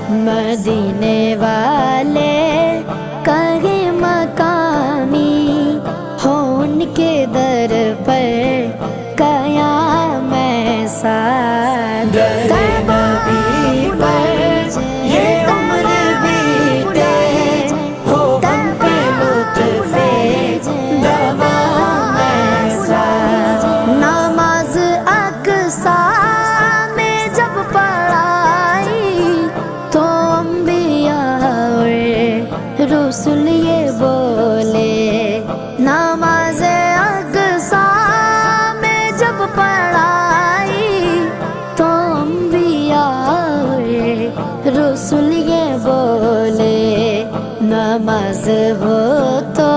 مدینے والے کہیں مقامی ہو، ان کے در پر قیام ایسا نبی پر یہ عمر بیتے ہو غم پہ لطف دوام ایسا۔ نماز اقصی میں جب پڑھائی تو انبیاء اور رسول یہ بولے، نماز اقصی میں جب پڑھائی تو انبیاء اور رسول یہ بولے، نماز ہو تو